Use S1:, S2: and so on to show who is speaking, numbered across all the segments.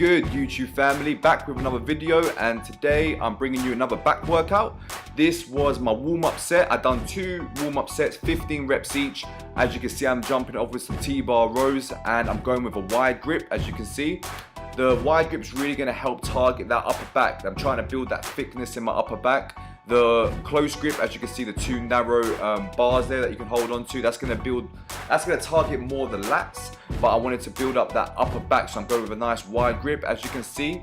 S1: good, YouTube family? Back with another video, and today I'm bringing you another back workout. This was my warm-up set. I've done 2 warm-up sets, 15 reps each. As you can see, I'm jumping off with some T-bar rows, and I'm going with a wide grip, as you can see. The wide grip is really going to help target that upper back. I'm trying to build that thickness in my upper back. The close grip, as you can see, the 2 narrow bars there that you can hold on to, that's going to target more the lats, but I wanted to build up that upper back, so I'm going with a nice wide grip. As you can see,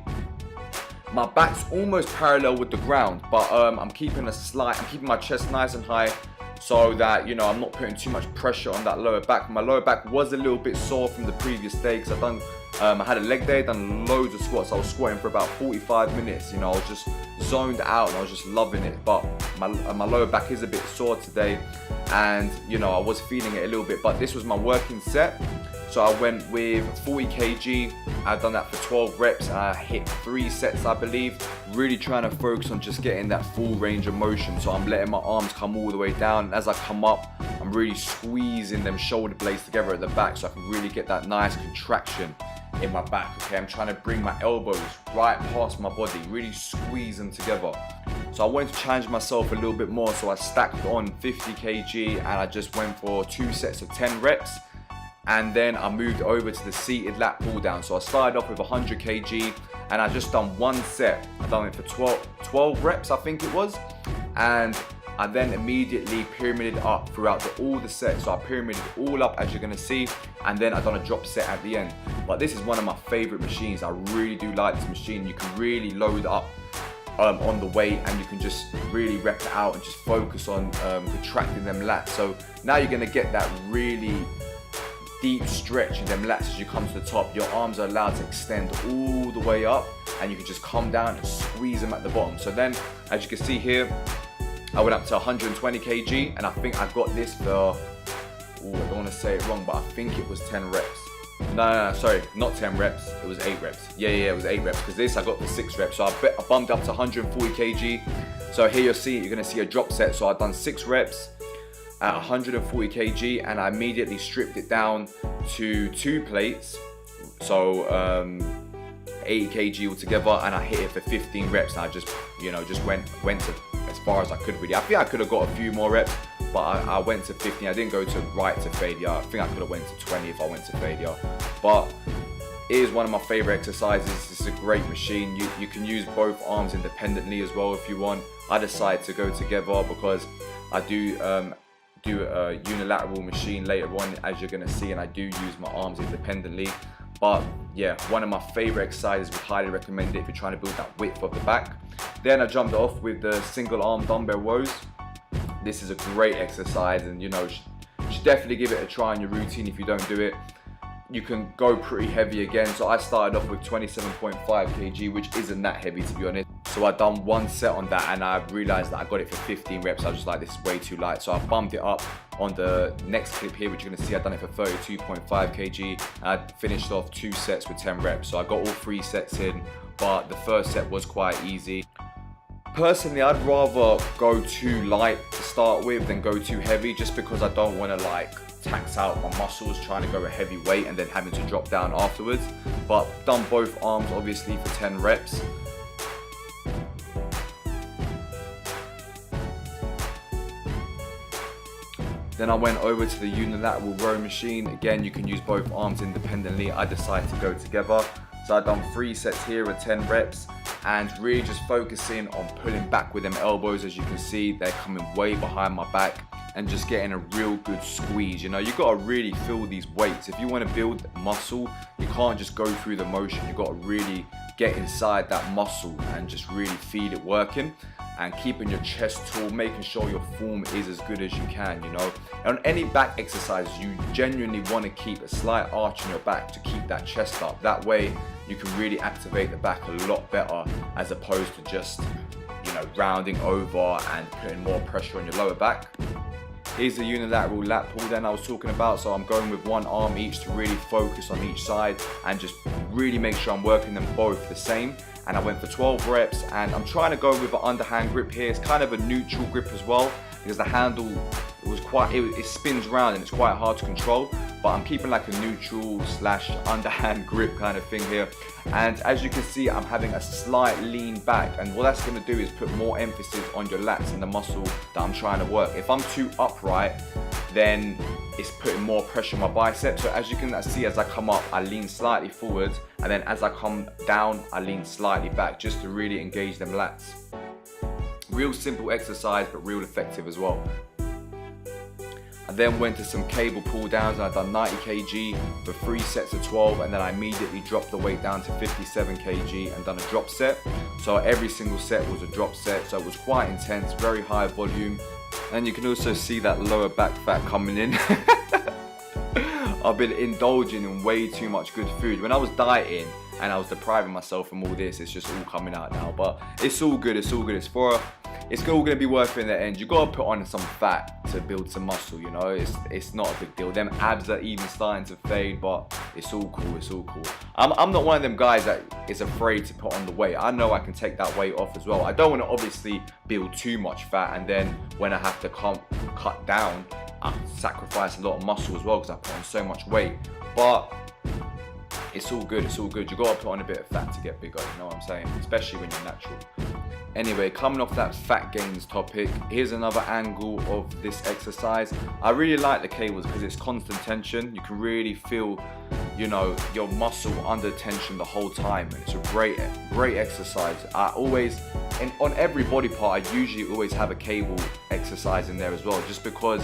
S1: my back's almost parallel with the ground, but I'm keeping my chest nice and high, so that, you know, I'm not putting too much pressure on that lower back. My lower back was a little bit sore from the previous day because I had a leg day, done loads of squats. I was squatting for about 45 minutes. You know, I was just zoned out and I was just loving it. But my lower back is a bit sore today, and you know, I was feeling it a little bit. But this was my working set, so I went with 40 kg. I've done that for 12 reps. And I hit 3 sets, I believe. Really trying to focus on just getting that full range of motion. So I'm letting my arms come all the way down, and as I come up, I'm really squeezing them shoulder blades together at the back, so I can really get that nice contraction in my back. Okay, I'm trying to bring my elbows right past my body, really squeeze them together. So I wanted to challenge myself a little bit more, so I stacked on 50 kg and I just went for 2 sets of 10 reps, and then I moved over to the seated lat pull down. So I started off with 100 kg and I just done 1 set. I done it for 12 reps, I think it was, and I then immediately pyramided up throughout all the sets. So I pyramided all up, as you're gonna see, and then I done a drop set at the end. But this is one of my favorite machines. I really do like this machine. You can really load up on the weight, and you can just really rep it out and just focus on contracting them lats. So now you're gonna get that really deep stretch in them lats as you come to the top. Your arms are allowed to extend all the way up, and you can just come down and squeeze them at the bottom. So then, as you can see here, I went up to 120 kg, and I think I got this for, I don't want to say it wrong, but I think it was 10 reps. No, sorry, not 10 reps, it was 8 reps. Yeah, it was 8 reps, because this I got for 6 reps. So I bumped up to 140 kg. So here you're going to see a drop set. So I've done 6 reps at 140 kg, and I immediately stripped it down to 2 plates. So 80 kg altogether, and I hit it for 15 reps, and I just, you know, just went to as far as I could really. I think I could have got a few more reps, but I went to 15. I didn't go to failure. I think I could have went to 20 if I went to failure. But it is one of my favorite exercises. This is a great machine. You can use both arms independently as well if you want. I decided to go together because I do a unilateral machine later on, as you're gonna see, and I do use my arms independently. But yeah, one of my favorite exercises. Would highly recommend it if you're trying to build that width of the back. Then I jumped off with the single arm dumbbell rows. This is a great exercise, and you know, you should definitely give it a try in your routine. If you don't do it, you can go pretty heavy again. So I started off with 27.5 kg, which isn't that heavy, to be honest. So I done 1 set on that, and I realized that I got it for 15 reps. I was just like, this is way too light. So I bumped it up on the next clip here, which you're gonna see. I done it for 32.5 kg, and I finished off 2 sets with 10 reps. So I got all 3 sets in, but the first set was quite easy. Personally, I'd rather go too light to start with than go too heavy, just because I don't want to like tax out my muscles trying to go a heavy weight and then having to drop down afterwards. But done both arms obviously for 10 reps. Then I went over to the unilateral row machine. Again, you can use both arms independently. I decided to go together. So I've done 3 sets here at 10 reps, and really just focusing on pulling back with them elbows. As you can see, they're coming way behind my back, and just getting a real good squeeze. You know, you've got to really feel these weights. If you want to build muscle, you can't just go through the motion. You've got to really get inside that muscle and just really feel it working, and keeping your chest tall, making sure your form is as good as you can, you know. And on any back exercise, you genuinely want to keep a slight arch in your back to keep that chest up. That way you can really activate the back a lot better, as opposed to just, you know, rounding over and putting more pressure on your lower back. Here's the unilateral lat pull then I was talking about. So I'm going with 1 arm each to really focus on each side and just really make sure I'm working them both the same. And I went for 12 reps, and I'm trying to go with an underhand grip here. It's kind of a neutral grip as well, because the handle it spins around and it's quite hard to control. but I'm keeping like a neutral slash underhand grip kind of thing here. And as you can see, I'm having a slight lean back, and what that's going to do is put more emphasis on your lats and the muscle that I'm trying to work. If I'm too upright, then it's putting more pressure on my biceps. So as you can see, as I come up, I lean slightly forwards, and then as I come down, I lean slightly back, just to really engage them lats. Real simple exercise, but real effective as well. I then went to some cable pull downs, and I've done 90 kg for 3 sets of 12, and then I immediately dropped the weight down to 57 kg and done a drop set. So every single set was a drop set, so it was quite intense, very high volume. And you can also see that lower back fat coming in. I've been indulging in way too much good food. When I was dieting and I was depriving myself from all this, it's just all coming out now. But it's all good, it's all good. It's all gonna be worth it in the end. You gotta put on some fat to build some muscle, you know. It's not a big deal. Them abs are even starting to fade, but it's all cool, it's all cool. I'm not one of them guys that is afraid to put on the weight. I know I can take that weight off as well. I don't want to obviously build too much fat, and then when I have to cut down, I sacrifice a lot of muscle as well because I put on so much weight. But it's all good, it's all good. You gotta put on a bit of fat to get bigger, you know what I'm saying? Especially when you're natural. Anyway, coming off that fat gains topic, here's another angle of this exercise. I really like the cables because it's constant tension. You can really feel, you know, your muscle under tension the whole time, and it's a great exercise. I always, on every body part, I usually always have a cable exercise in there as well, just because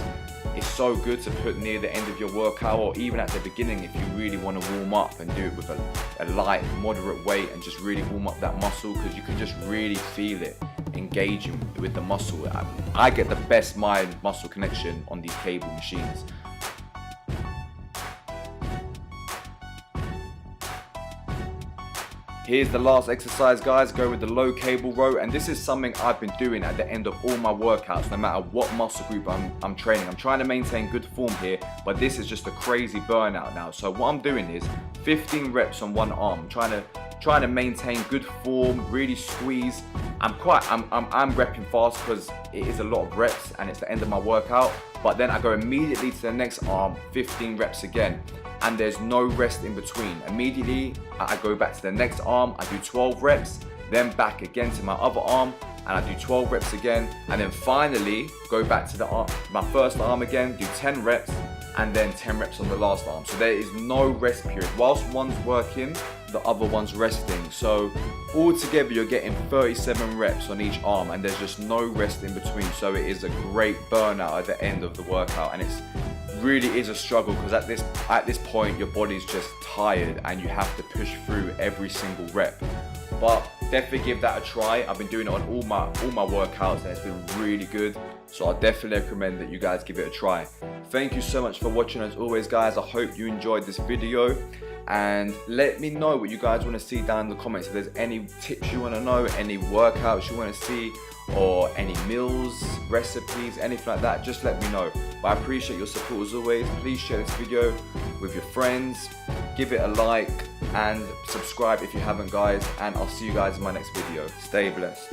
S1: it's so good to put near the end of your workout, or even at the beginning if you really want to warm up and do it with a light, moderate weight, and just really warm up that muscle, because you can just really feel it engaging with the muscle. I get the best mind-muscle connection on these cable machines. Here's the last exercise, guys. Go with the low cable row, and this is something I've been doing at the end of all my workouts, no matter what muscle group I'm training. I'm trying to maintain good form here, but this is just a crazy burnout now. So what I'm doing is 15 reps on one arm. I'm trying to maintain good form, really squeeze. I'm repping fast because it is a lot of reps and it's the end of my workout. But then I go immediately to the next arm, 15 reps again. And there's no rest in between. Immediately, I go back to the next arm, I do 12 reps, then back again to my other arm, and I do 12 reps again, and then finally go back to my first arm again, do 10 reps, and then 10 reps on the last arm. So there is no rest period. Whilst one's working, the other one's resting. So altogether, you're getting 37 reps on each arm, and there's just no rest in between. So it is a great burnout at the end of the workout, and it's really is a struggle because at this point your body's just tired and you have to push through every single rep. But definitely give that a try. I've been doing it on all my workouts and it's been really good. So I definitely recommend that you guys give it a try. Thank you so much for watching as always, guys. I hope you enjoyed this video, and let me know what you guys want to see down in the comments. If there's any tips you want to know, any workouts you want to see, or any meals, recipes, anything like that, just let me know. But I appreciate your support as always. Please share this video with your friends, give it a like, and subscribe if you haven't, guys, and I'll see you guys in my next video. Stay blessed.